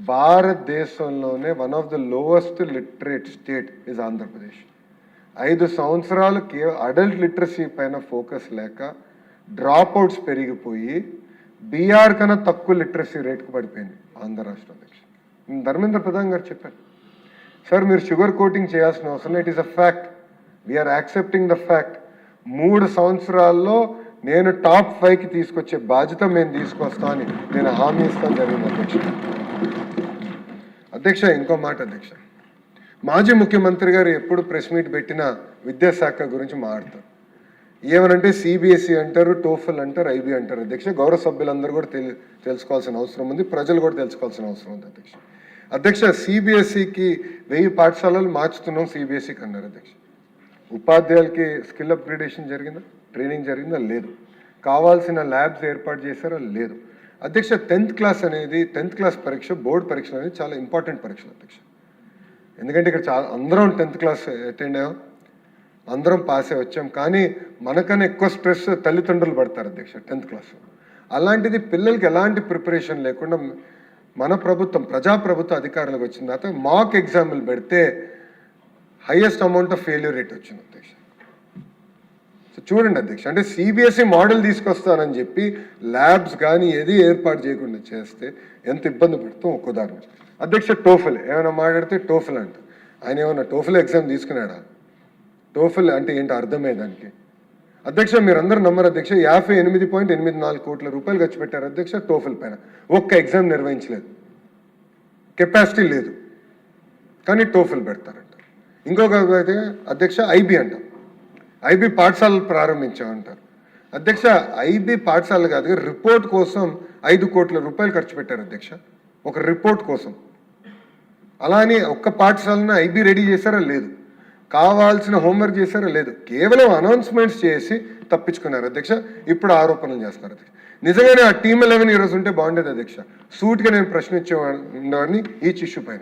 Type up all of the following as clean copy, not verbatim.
భారతదేశంలోనే one of the lowest literate state is Andhra Pradesh. 5 సంవత్సరాలు adult literacy పైన ఫోకస్ లేక డ్రాప్అవుట్స్ పెరిగిపోయి బీఆర్ కన్నా తక్కువ లిటరసీ రేట్కు పడిపోయింది ఆంధ్ర రాష్ట్ర అధ్యక్ష. ధర్మేంద్ర ప్రధాన్ గారు చెప్పారు, సార్ మీరు షుగర్ కోటింగ్ చేయాల్సిన అవసరం, it is a fact, we are accepting the fact. 3 సంవత్సరాల్లో నేను టాప్ 5కి తీసుకొచ్చే బాధ్యత మేము తీసుకొస్తామని నేను హామీ ఇస్తాను జరిగింది అధ్యక్ష. అధ్యక్ష ఇంకో మాట అధ్యక్ష, మాజీ ముఖ్యమంత్రి గారు ఎప్పుడు ప్రెస్ మీట్ పెట్టినా విద్యాశాఖ గురించి మాట్లాడతారు. ఏమనంటే సిబిఎస్ఈ అంటారు, టోఫెల్ అంటారు, ఐబీ అంటారు అధ్యక్ష. గౌరవ సభ్యులందరూ కూడా తెలుసుకోవాల్సిన అవసరం ఉంది, ప్రజలు కూడా తెలుసుకోవాల్సిన అవసరం ఉంది అధ్యక్ష. అధ్యక్ష సిబిఎస్ఈకి 1000 పాఠశాలలు మార్చుతున్నాం సిబిఎస్ఈకి అన్నారు అధ్యక్ష. ఉపాధ్యాయులకి స్కిల్ అప్గ్రేడేషన్ జరిగిందా, ట్రైనింగ్ జరిగిందా? లేదు. కావాల్సిన ల్యాబ్స్ ఏర్పాటు చేశారా? లేదు అధ్యక్ష. 10th క్లాస్ అనేది 10th క్లాస్ పరీక్ష, బోర్డు పరీక్ష అనేది చాలా ఇంపార్టెంట్ పరీక్ష అధ్యక్ష. ఎందుకంటే ఇక్కడ అందరం 10th క్లాస్ అటెండ్ అయ్యాం, అందరం పాస్ అయ్యి వచ్చాం. కానీ మనకన్నా ఎక్కువ స్ట్రెస్ తల్లిదండ్రులు పడతారు అధ్యక్ష 10th క్లాస్. అలాంటిది పిల్లలకి ఎలాంటి ప్రిపరేషన్ లేకుండా మన ప్రభుత్వం ప్రజాప్రభుత్వ అధికారులకు వచ్చిన తర్వాత మాక్ ఎగ్జాంపుల్ పెడితే highest amount of failure rate వచ్చింది అధ్యక్ష. సో చూడండి అధ్యక్ష, అంటే సిబిఎస్ఈ మోడల్ తీసుకొస్తానని చెప్పి ల్యాబ్స్ కానీ ఏది ఏర్పాటు చేయకుండా చేస్తే ఎంత ఇబ్బంది పడుతాం ఒక్కో దాని అధ్యక్ష. టోఫెల్ ఏమైనా మాట్లాడితే టోఫెల్ అంట, ఆయన ఏమైనా టోఫెల్ ఎగ్జామ్ తీసుకున్నాడా? టోఫెల్ అంటే ఏంటో అర్థమయ్యే దానికి అధ్యక్ష. మీరందరూ నమ్మరు అధ్యక్ష, 58.84 కోట్ల రూపాయలు ఖర్చు పెట్టారు అధ్యక్ష టోఫెల్ పైన. ఒక్క ఎగ్జామ్ నిర్వహించలేదు, కెపాసిటీ లేదు, కానీ టోఫెల్ పెడతారంట. ఇంకొక అయితే అధ్యక్ష ఐబీ అంట, ఐబీ పాఠశాలలు ప్రారంభించామంటారు అధ్యక్ష. ఐబీ పాఠశాలలు కాదు, రిపోర్ట్ కోసం 5 కోట్ల రూపాయలు ఖర్చు పెట్టారు అధ్యక్ష, ఒక రిపోర్ట్ కోసం. అలా అని ఒక్క పాఠశాలను ఐబీ రెడీ చేశారా? లేదు. కావాల్సిన హోంవర్క్ చేశారా? లేదు. కేవలం అనౌన్స్మెంట్స్ చేసి తప్పించుకున్నారు అధ్యక్ష. ఇప్పుడు ఆరోపణలు చేస్తున్నారు అధ్యక్ష. నిజంగానే ఆ టీమ్ 11 ఈరోజు ఉంటే బాగుండేది అధ్యక్ష. సూట్గా నేను ప్రశ్నించేవాడిని ఈ ఇష్యూ పైన.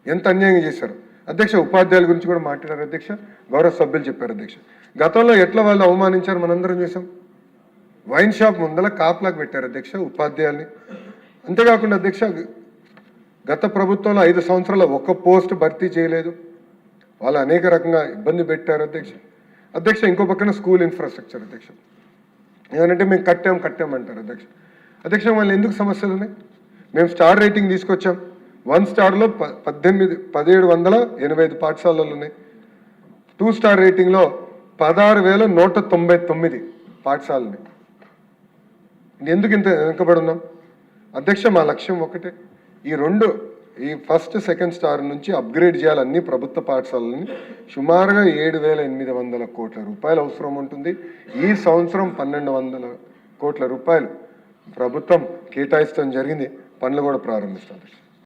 ఎంత అన్యాయం చేశారు అధ్యక్ష. ఉపాధ్యాయుల గురించి కూడా మాట్లాడారు అధ్యక్ష, గౌరవ సభ్యులు చెప్పారు అధ్యక్ష. గతంలో ఎట్లా వాళ్ళు అవమానించారు మనందరం చూసాం. వైన్ షాప్ ముందల కాపులాగా పెట్టారు అధ్యక్ష ఉపాధ్యాయుల్ని. అంతేకాకుండా అధ్యక్ష గత ప్రభుత్వంలో 5 సంవత్సరాల ఒక్క పోస్ట్ భర్తీ చేయలేదు, వాళ్ళు అనేక రకంగా ఇబ్బంది పెట్టారు అధ్యక్ష. అధ్యక్ష ఇంకో పక్కన స్కూల్ ఇన్ఫ్రాస్ట్రక్చర్ అధ్యక్ష, ఏమంటే మేము కట్టామంటారు అధ్యక్ష. అధ్యక్ష వాళ్ళు ఎందుకు సమస్యలు ఉన్నాయి? మేము స్టార్ రేటింగ్ తీసుకొచ్చాం. 1 స్టార్లో 1785 పాఠశాలలు ఉన్నాయి. 2 స్టార్ రేటింగ్లో 16,199 పాఠశాలని. ఎందుకు ఇంత వెనుకబడి ఉన్నాం అధ్యక్ష? మా లక్ష్యం ఒకటే, ఈ ఫస్ట్ సెకండ్ స్టార్ నుంచి అప్గ్రేడ్ చేయాలి అన్ని ప్రభుత్వ పాఠశాలని. సుమారుగా 7,800 కోట్ల రూపాయలు అవసరం ఉంటుంది. ఈ సంవత్సరం 1,200 కోట్ల రూపాయలు ప్రభుత్వం కేటాయిస్తాం జరిగింది, పనులు కూడా ప్రారంభిస్తాం.